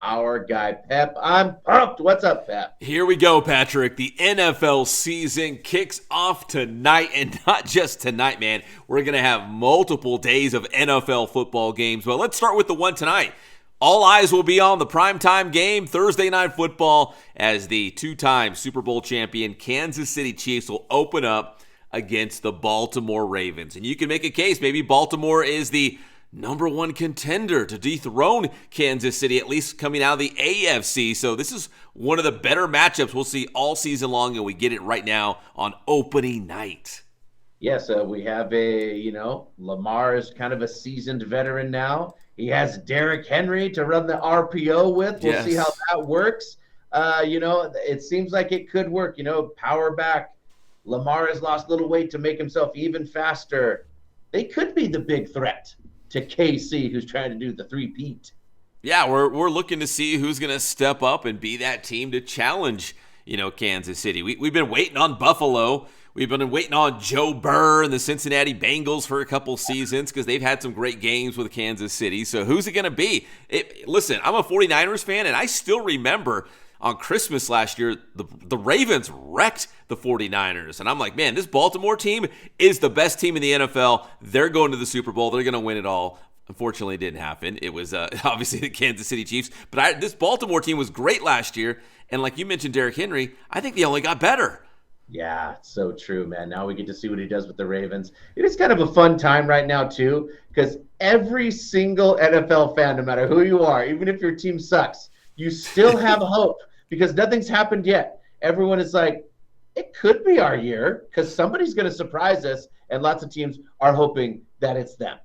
our guy, Pep. I'm pumped. What's up, Pep? Here we go, Patrick. The NFL season kicks off tonight, and not just tonight, man. We're going to have multiple days of NFL football games. But let's start with the one tonight. All eyes will be on the primetime game, Thursday Night Football, as the two-time Super Bowl champion Kansas City Chiefs will open up against the Baltimore Ravens. And you can make a case, maybe Baltimore is the number one contender to dethrone Kansas City, at least coming out of the AFC. So this is one of the better matchups we'll see all season long, and we get it right now on opening night. Yes, we have Lamar is kind of a seasoned veteran now. He has Derrick Henry to run the RPO with. We'll see how that works. It seems like it could work. Power back. Lamar has lost a little weight to make himself even faster. They could be the big threat to KC, who's trying to do the three-peat. Yeah, we're looking to see who's going to step up and be that team to challenge, Kansas City. We've been waiting on Buffalo. We've been waiting on Joe Burr and the Cincinnati Bengals for a couple seasons because they've had some great games with Kansas City. So who's it going to be? Listen, I'm a 49ers fan, and I still remember on Christmas last year, the Ravens wrecked the 49ers. And I'm like, man, this Baltimore team is the best team in the NFL. They're going to the Super Bowl. They're going to win it all. Unfortunately, it didn't happen. It was obviously the Kansas City Chiefs. But this Baltimore team was great last year. And like you mentioned, Derrick Henry, I think they only got better. Yeah, so true, man. Now we get to see what he does with the Ravens. It is kind of a fun time right now, too, because every single NFL fan, no matter who you are, even if your team sucks, you still have hope because nothing's happened yet. Everyone is like, it could be our year because somebody's going to surprise us, and lots of teams are hoping that it's them.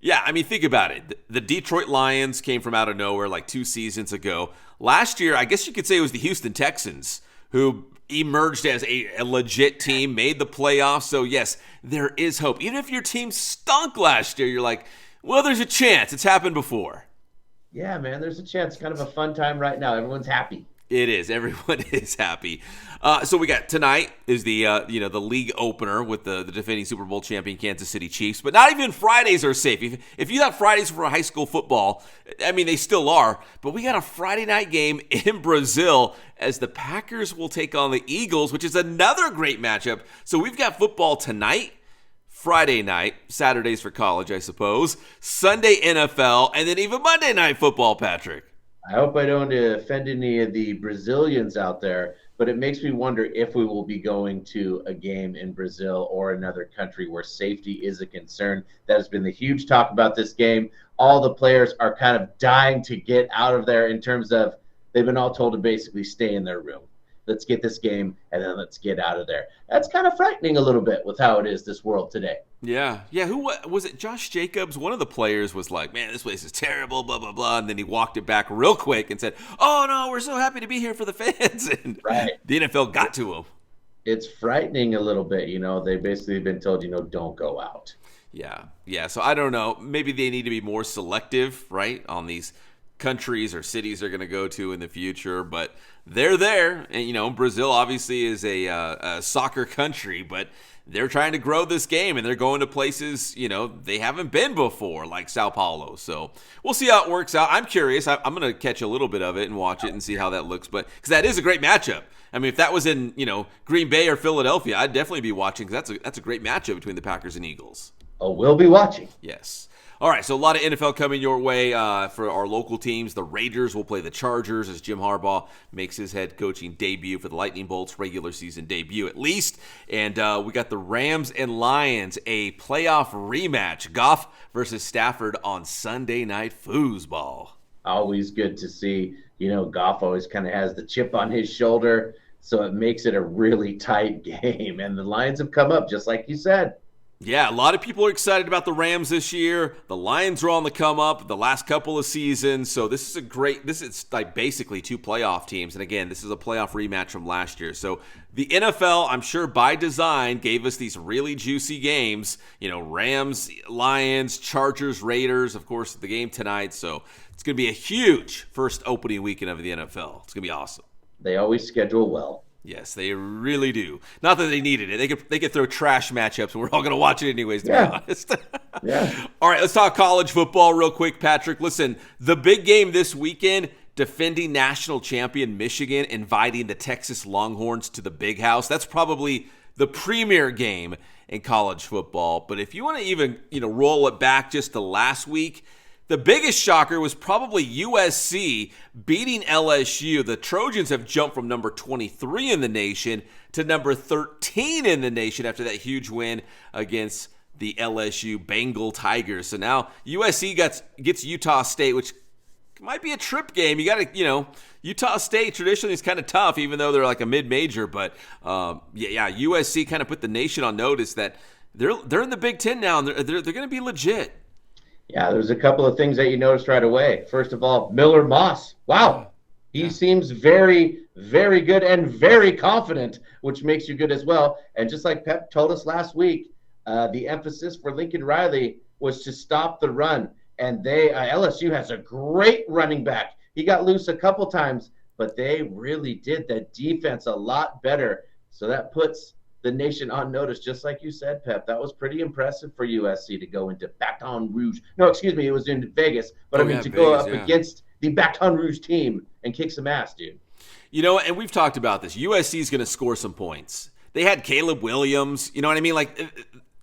Yeah, I mean, think about it. The Detroit Lions came from out of nowhere like 2 seasons ago. Last year, I guess you could say it was the Houston Texans who emerged as a legit team, made the playoffs. So, yes, there is hope. Even if your team stunk last year, you're like, well, there's a chance. It's happened before. Yeah, man, there's a chance. Kind of a fun time right now. Everyone's happy. It is. Everyone is happy. So we got tonight is the the league opener with the defending Super Bowl champion Kansas City Chiefs. But not even Fridays are safe. If you thought Fridays for high school football, I mean they still are. But we got a Friday night game in Brazil as the Packers will take on the Eagles, which is another great matchup. So we've got football tonight, Friday night, Saturdays for college, I suppose, Sunday NFL, and then even Monday night football, Patrick. I hope I don't offend any of the Brazilians out there, but it makes me wonder if we will be going to a game in Brazil or another country where safety is a concern. That has been the huge talk about this game. All the players are kind of dying to get out of there in terms of they've been all told to basically stay in their room. Let's get this game, and then let's get out of there. That's kind of frightening a little bit with how it is this world today. Yeah. Who was it? Josh Jacobs? One of the players was like, man, this place is terrible, blah, blah, blah. And then he walked it back real quick and said, oh, no, we're so happy to be here for the fans. And right. The NFL got to him. It's frightening a little bit. They basically have been told, don't go out. Yeah. So I don't know. Maybe they need to be more selective, right, on these countries or cities they're going to go to in the future, but they're there. And Brazil obviously is a soccer country, but they're trying to grow this game and they're going to places they haven't been before, like Sao Paulo. So we'll see how it works out. I'm curious. I'm going to catch a little bit of it and watch it and see how that looks, but because that is a great matchup. I mean, if that was in Green Bay or Philadelphia, I'd definitely be watching because that's a great matchup between the Packers and Eagles. Oh, we'll be watching. Yes. All right, so a lot of NFL coming your way for our local teams. The Raiders will play the Chargers as Jim Harbaugh makes his head coaching debut for the Lightning Bolts, regular season debut at least. And we got the Rams and Lions, a playoff rematch. Goff versus Stafford on Sunday Night Foosball. Always good to see. Goff always kind of has the chip on his shoulder, so it makes it a really tight game. And the Lions have come up, just like you said. Yeah, a lot of people are excited about the Rams this year. The Lions are on the come up the last couple of seasons. So this is like basically 2 playoff teams. And again, this is a playoff rematch from last year. So the NFL, I'm sure by design, gave us these really juicy games. Rams, Lions, Chargers, Raiders, of course, the game tonight. So it's going to be a huge first opening weekend of the NFL. It's going to be awesome. They always schedule well. Yes, they really do. Not that they needed it. They could throw trash matchups, and we're all going to watch it anyways, to be honest. Yeah. All right, let's talk college football real quick, Patrick. Listen, the big game this weekend, defending national champion Michigan inviting the Texas Longhorns to the Big House. That's probably the premier game in college football. But if you want to even, roll it back just to last week, the biggest shocker was probably USC beating LSU. The Trojans have jumped from number 23 in the nation to number 13 in the nation after that huge win against the LSU Bengal Tigers. So now USC gets Utah State, which might be a trip game. You got to, Utah State traditionally is kind of tough, even though they're like a mid-major. But USC kind of put the nation on notice that they're in the Big Ten now, and they're going to be legit. Yeah, there's a couple of things that you noticed right away. First of all, Miller Moss. Wow. He seems very, very good and very confident, which makes you good as well. And just like Pep told us last week, the emphasis for Lincoln Riley was to stop the run. And LSU has a great running back. He got loose a couple times, but they really did the defense a lot better. So that puts the nation on notice, just like you said, Pep. That was pretty impressive for USC to go into Baton Rouge. No, excuse me, it was in Vegas. But go up against the Baton Rouge team and kick some ass, dude. And we've talked about this. USC is going to score some points. They had Caleb Williams. You know what I mean? Like,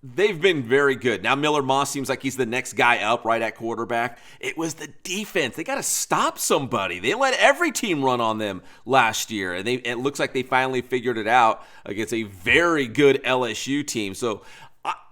they've been very good. Now Miller Moss seems like he's the next guy up right at quarterback. It was the defense. They got to stop somebody. They let every team run on them last year, and it looks like they finally figured it out against a very good LSU team. So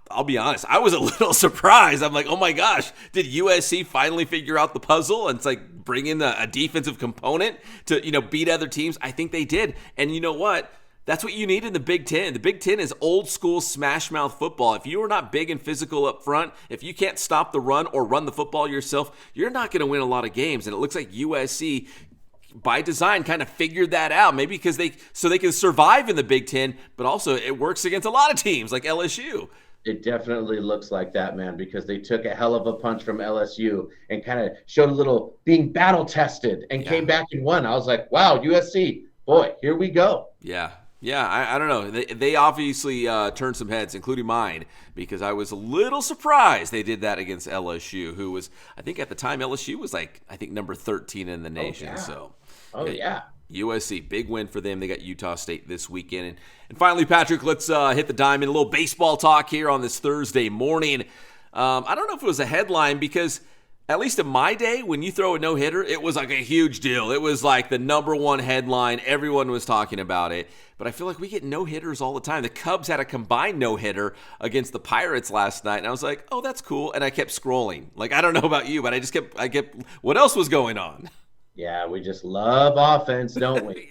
I'll be honest, I was a little surprised. I'm like, oh my gosh, did USC finally figure out the puzzle? And it's like bring in a defensive component to beat other teams. I think they did. And you know what? That's what you need in the Big Ten. The Big Ten is old school smash mouth football. If you are not big and physical up front, if you can't stop the run or run the football yourself, you're not going to win a lot of games. And it looks like USC, by design, kind of figured that out. Maybe because they can survive in the Big Ten, but also it works against a lot of teams like LSU. It definitely looks like that, man, because they took a hell of a punch from LSU and kind of showed a little being battle tested and came back and won. I was like, wow, USC, boy, here we go. Yeah, I don't know. They obviously turned some heads, including mine, because I was a little surprised they did that against LSU, who was, I think at the time, LSU was number 13 in the nation. USC, big win for them. They got Utah State this weekend. And finally, Patrick, let's hit the diamond. A little baseball talk here on this Thursday morning. I don't know if it was a headline because at least in my day, when you throw a no-hitter, it was like a huge deal. It was like the number one headline. Everyone was talking about it. But I feel like we get no-hitters all the time. The Cubs had a combined no-hitter against the Pirates last night, and I was like, oh, that's cool. And I kept scrolling. Like, I don't know about you, but I kept, what else was going on? Yeah, we just love offense, don't we?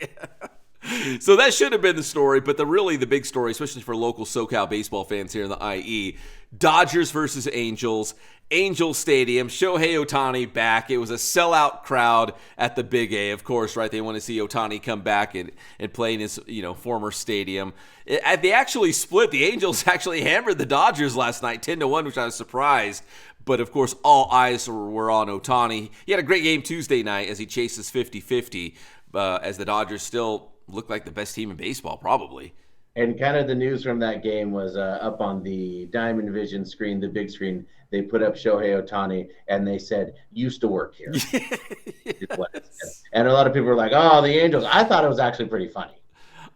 So that should have been the story, but the big story, especially for local SoCal baseball fans here in the IE, Dodgers versus Angels, Angel Stadium, Shohei Ohtani back. It was a sellout crowd at the Big A, of course, right? They want to see Ohtani come back and play in his former stadium. They actually split. The Angels actually hammered the Dodgers last night, 10-1, which I was surprised. But, of course, all eyes were on Ohtani. He had a great game Tuesday night as he chases 50-50, as the Dodgers still look like the best team in baseball, probably. And kind of the news from that game was up on the Diamond Vision screen, the big screen. They put up Shohei Ohtani, and they said, used to work here. And a lot of people were like, oh, the Angels. I thought it was actually pretty funny.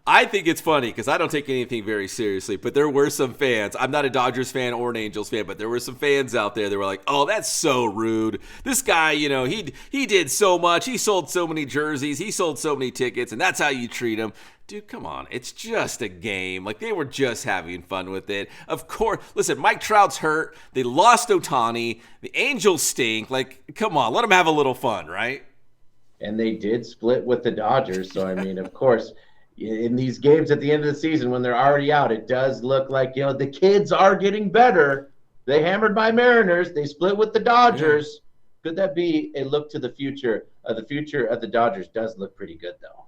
I think it's funny because I don't take anything very seriously, but there were some fans. I'm not a Dodgers fan or an Angels fan, but there were some fans out there that were like, oh, that's so rude. This guy, he did so much. He sold so many jerseys. He sold so many tickets, and that's how you treat him. Dude, come on. It's just a game. Like, they were just having fun with it. Of course, listen, Mike Trout's hurt. They lost Ohtani. The Angels stink. Like, come on. Let them have a little fun, right? And they did split with the Dodgers. So, I mean, of course, in these games at the end of the season when they're already out, it does look like, the kids are getting better. They hammered by Mariners. They split with the Dodgers. Yeah. Could that be a look to the future? The future of the Dodgers does look pretty good, though.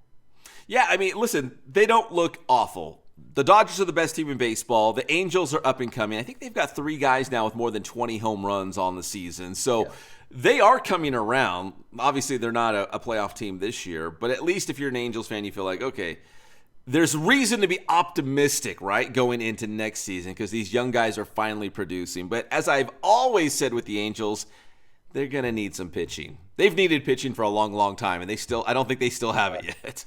Yeah, I mean, listen, they don't look awful. The Dodgers are the best team in baseball. The Angels are up and coming. I think they've got 3 guys now with more than 20 home runs on the season. So they are coming around. Obviously, they're not a playoff team this year. But at least if you're an Angels fan, you feel like, okay, there's reason to be optimistic, right, going into next season because these young guys are finally producing. But as I've always said with the Angels, they're going to need some pitching. They've needed pitching for a long, long time, and I don't think they still have it yet.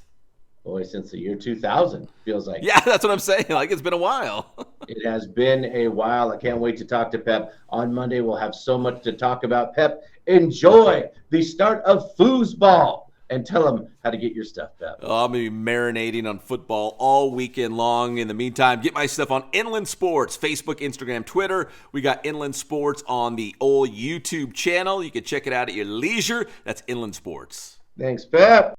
Boy, since the year 2000, feels like. Yeah, that's what I'm saying. Like, it's been a while. It has been a while. I can't wait to talk to Pep. On Monday, we'll have so much to talk about. Pep, enjoy the start of foosball and tell them how to get your stuff, Pep. Oh, I'm going to be marinating on football all weekend long. In the meantime, get my stuff on Inland Sports, Facebook, Instagram, Twitter. We got Inland Sports on the old YouTube channel. You can check it out at your leisure. That's Inland Sports. Thanks, Pep.